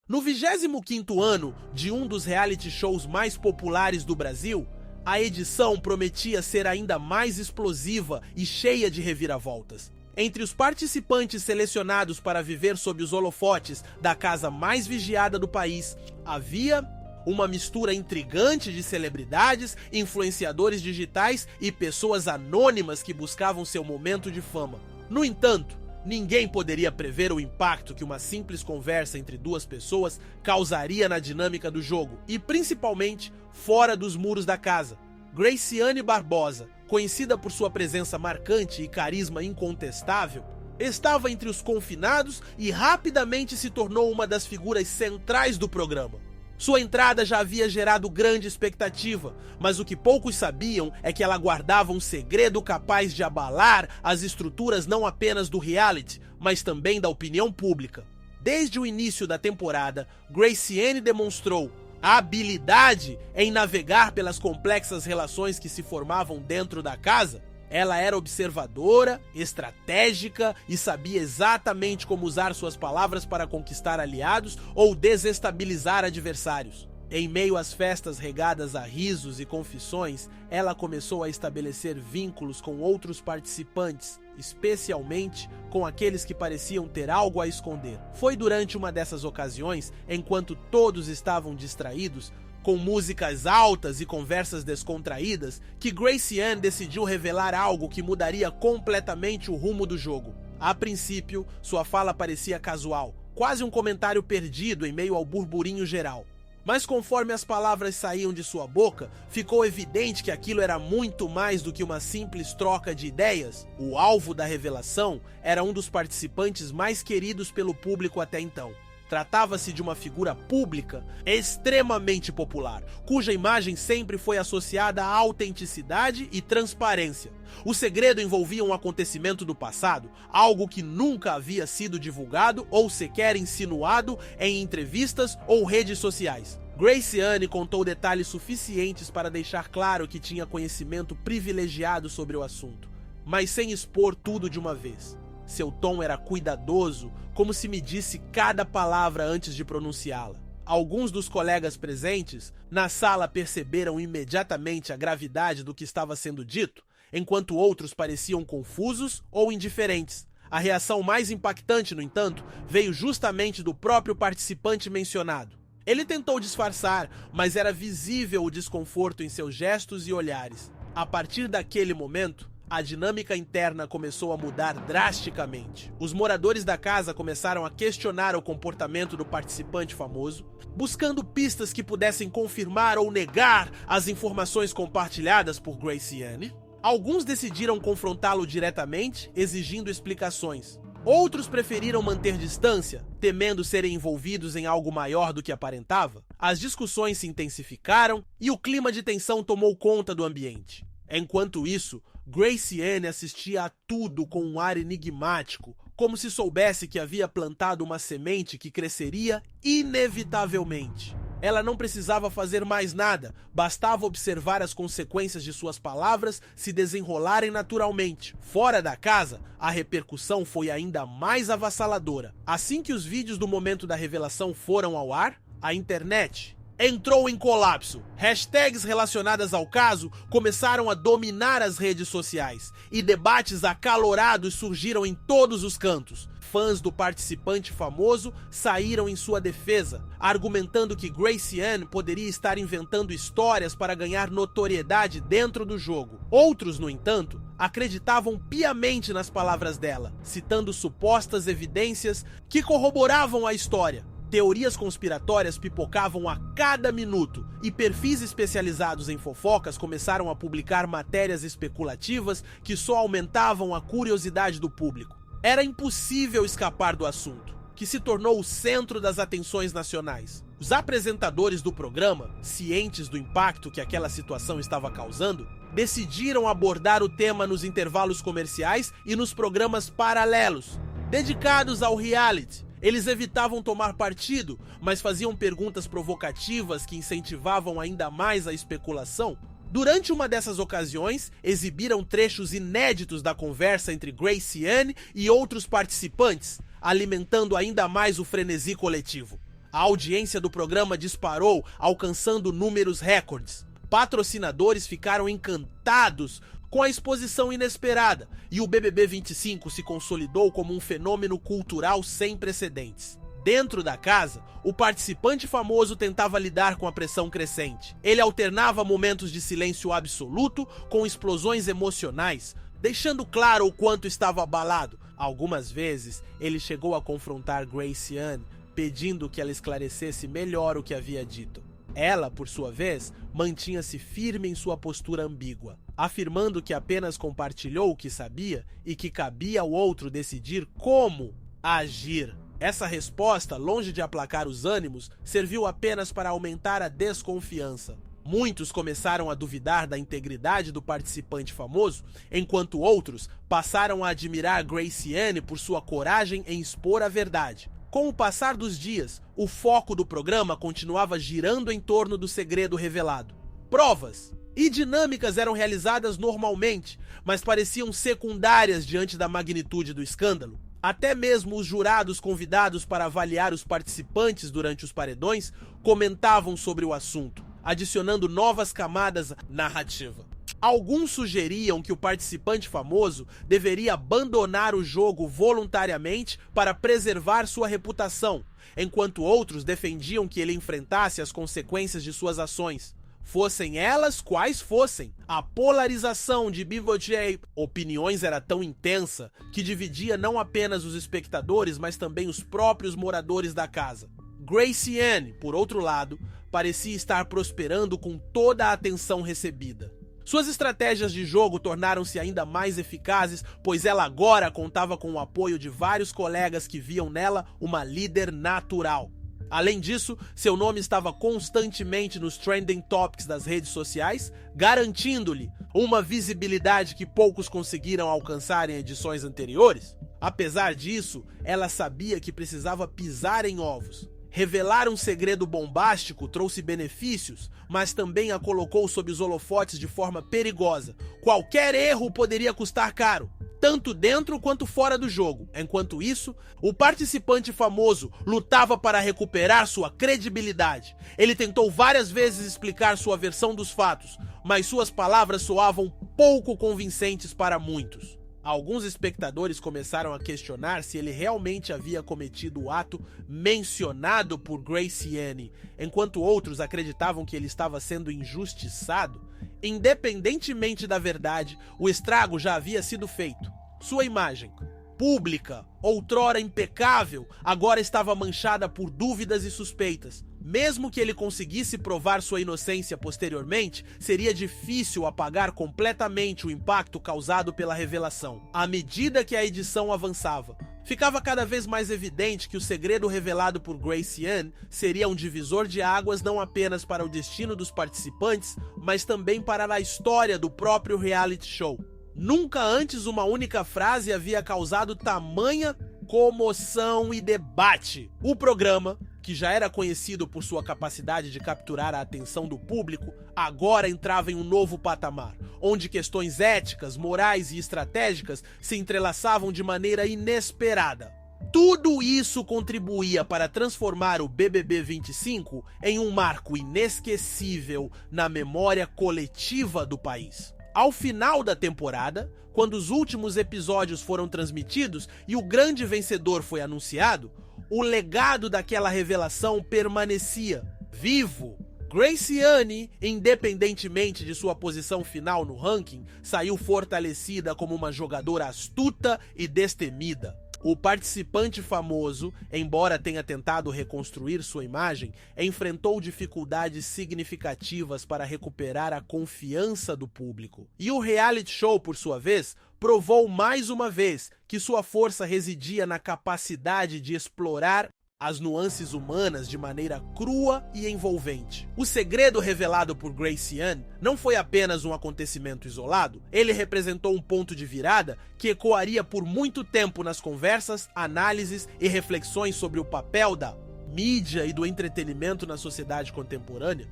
No 25º ano de um dos reality shows mais populares do Brasil, a edição prometia ser ainda mais explosiva e cheia de reviravoltas. Entre os participantes selecionados para viver sob os holofotes da casa mais vigiada do país, havia uma mistura intrigante de celebridades, influenciadores digitais e pessoas anônimas que buscavam seu momento de fama. No entanto, ninguém poderia prever o impacto que uma simples conversa entre duas pessoas causaria na dinâmica do jogo, e principalmente fora dos muros da casa. Graciane Barbosa, conhecida por sua presença marcante e carisma incontestável, estava entre os confinados e rapidamente se tornou uma das figuras centrais do programa. Sua entrada já havia gerado grande expectativa, mas o que poucos sabiam é que ela guardava um segredo capaz de abalar as estruturas não apenas do reality, mas também da opinião pública. Desde o início da temporada, Graciane demonstrou a habilidade em navegar pelas complexas relações que se formavam dentro da casa. Ela era observadora, estratégica e sabia exatamente como usar suas palavras para conquistar aliados ou desestabilizar adversários. Em meio às festas regadas a risos e confissões, ela começou a estabelecer vínculos com outros participantes, especialmente com aqueles que pareciam ter algo a esconder. Foi durante uma dessas ocasiões, enquanto todos estavam distraídos, com músicas altas e conversas descontraídas, que Graciane decidiu revelar algo que mudaria completamente o rumo do jogo. A princípio, sua fala parecia casual, quase um comentário perdido em meio ao burburinho geral. Mas conforme as palavras saíam de sua boca, ficou evidente que aquilo era muito mais do que uma simples troca de ideias. O alvo da revelação era um dos participantes mais queridos pelo público até então. Tratava-se de uma figura pública extremamente popular, cuja imagem sempre foi associada à autenticidade e transparência. O segredo envolvia um acontecimento do passado, algo que nunca havia sido divulgado ou sequer insinuado em entrevistas ou redes sociais. Graciane contou detalhes suficientes para deixar claro que tinha conhecimento privilegiado sobre o assunto, mas sem expor tudo de uma vez. Seu tom era cuidadoso, como se medisse cada palavra antes de pronunciá-la. Alguns dos colegas presentes na sala perceberam imediatamente a gravidade do que estava sendo dito, enquanto outros pareciam confusos ou indiferentes. A reação mais impactante, no entanto, veio justamente do próprio participante mencionado. Ele tentou disfarçar, mas era visível o desconforto em seus gestos e olhares. A partir daquele momento, a dinâmica interna começou a mudar drasticamente. Os moradores da casa começaram a questionar o comportamento do participante famoso, buscando pistas que pudessem confirmar ou negar as informações compartilhadas por Graciane. Alguns decidiram confrontá-lo diretamente, exigindo explicações. Outros preferiram manter distância, temendo serem envolvidos em algo maior do que aparentava. As discussões se intensificaram e o clima de tensão tomou conta do ambiente. Enquanto isso, Graciane assistia a tudo com um ar enigmático, como se soubesse que havia plantado uma semente que cresceria inevitavelmente. Ela não precisava fazer mais nada, bastava observar as consequências de suas palavras se desenrolarem naturalmente. Fora da casa, a repercussão foi ainda mais avassaladora. Assim que os vídeos do momento da revelação foram ao ar, a internet entrou em colapso. Hashtags relacionadas ao caso começaram a dominar as redes sociais e debates acalorados surgiram em todos os cantos. Fãs do participante famoso saíram em sua defesa, argumentando que Graciane poderia estar inventando histórias para ganhar notoriedade dentro do jogo. Outros, no entanto, acreditavam piamente nas palavras dela, citando supostas evidências que corroboravam a história. Teorias conspiratórias pipocavam a cada minuto e perfis especializados em fofocas começaram a publicar matérias especulativas que só aumentavam a curiosidade do público. Era impossível escapar do assunto, que se tornou o centro das atenções nacionais. Os apresentadores do programa, cientes do impacto que aquela situação estava causando, decidiram abordar o tema nos intervalos comerciais e nos programas paralelos, dedicados ao reality. Eles evitavam tomar partido, mas faziam perguntas provocativas que incentivavam ainda mais a especulação. Durante uma dessas ocasiões, exibiram trechos inéditos da conversa entre Graciane e outros participantes, alimentando ainda mais o frenesi coletivo. A audiência do programa disparou, alcançando números recordes. Patrocinadores ficaram encantados com a exposição inesperada e o BBB 25 se consolidou como um fenômeno cultural sem precedentes. Dentro da casa, o participante famoso tentava lidar com a pressão crescente. Ele alternava momentos de silêncio absoluto com explosões emocionais, deixando claro o quanto estava abalado. Algumas vezes, ele chegou a confrontar Graciane, pedindo que ela esclarecesse melhor o que havia dito. Ela, por sua vez, mantinha-se firme em sua postura ambígua, afirmando que apenas compartilhou o que sabia e que cabia ao outro decidir como agir. Essa resposta, longe de aplacar os ânimos, serviu apenas para aumentar a desconfiança. Muitos começaram a duvidar da integridade do participante famoso, enquanto outros passaram a admirar Graciane por sua coragem em expor a verdade. Com o passar dos dias, o foco do programa continuava girando em torno do segredo revelado. Provas e dinâmicas eram realizadas normalmente, mas pareciam secundárias diante da magnitude do escândalo. Até mesmo os jurados convidados para avaliar os participantes durante os paredões comentavam sobre o assunto, adicionando novas camadas à narrativa. Alguns sugeriam que o participante famoso deveria abandonar o jogo voluntariamente para preservar sua reputação, enquanto outros defendiam que ele enfrentasse as consequências de suas ações, fossem elas quais fossem. A polarização de BBJ opiniões era tão intensa que dividia não apenas os espectadores, mas também os próprios moradores da casa. Graciane, por outro lado, parecia estar prosperando com toda a atenção recebida. Suas estratégias de jogo tornaram-se ainda mais eficazes, pois ela agora contava com o apoio de vários colegas que viam nela uma líder natural. Além disso, seu nome estava constantemente nos trending topics das redes sociais, garantindo-lhe uma visibilidade que poucos conseguiram alcançar em edições anteriores. Apesar disso, ela sabia que precisava pisar em ovos. Revelar um segredo bombástico trouxe benefícios, mas também a colocou sob os holofotes de forma perigosa. Qualquer erro poderia custar caro, tanto dentro quanto fora do jogo. Enquanto isso, o participante famoso lutava para recuperar sua credibilidade. Ele tentou várias vezes explicar sua versão dos fatos, mas suas palavras soavam pouco convincentes para muitos. Alguns espectadores começaram a questionar se ele realmente havia cometido o ato mencionado por Graciane, enquanto outros acreditavam que ele estava sendo injustiçado. Independentemente da verdade, o estrago já havia sido feito. Sua imagem, pública, outrora impecável, agora estava manchada por dúvidas e suspeitas. Mesmo que ele conseguisse provar sua inocência posteriormente, seria difícil apagar completamente o impacto causado pela revelação. À medida que a edição avançava, ficava cada vez mais evidente que o segredo revelado por Graciane seria um divisor de águas não apenas para o destino dos participantes, mas também para a história do próprio reality show. Nunca antes uma única frase havia causado tamanha comoção e debate. O programa, que já era conhecido por sua capacidade de capturar a atenção do público, agora entrava em um novo patamar, onde questões éticas, morais e estratégicas se entrelaçavam de maneira inesperada. Tudo isso contribuía para transformar o BBB 25 em um marco inesquecível na memória coletiva do país. Ao final da temporada, quando os últimos episódios foram transmitidos e o grande vencedor foi anunciado, o legado daquela revelação permanecia vivo. Graciane, independentemente de sua posição final no ranking, saiu fortalecida como uma jogadora astuta e destemida. O participante famoso, embora tenha tentado reconstruir sua imagem, enfrentou dificuldades significativas para recuperar a confiança do público. E o reality show, por sua vez, provou mais uma vez que sua força residia na capacidade de explorar as nuances humanas de maneira crua e envolvente. O segredo revelado por Graciane não foi apenas um acontecimento isolado, ele representou um ponto de virada que ecoaria por muito tempo nas conversas, análises e reflexões sobre o papel da mídia e do entretenimento na sociedade contemporânea.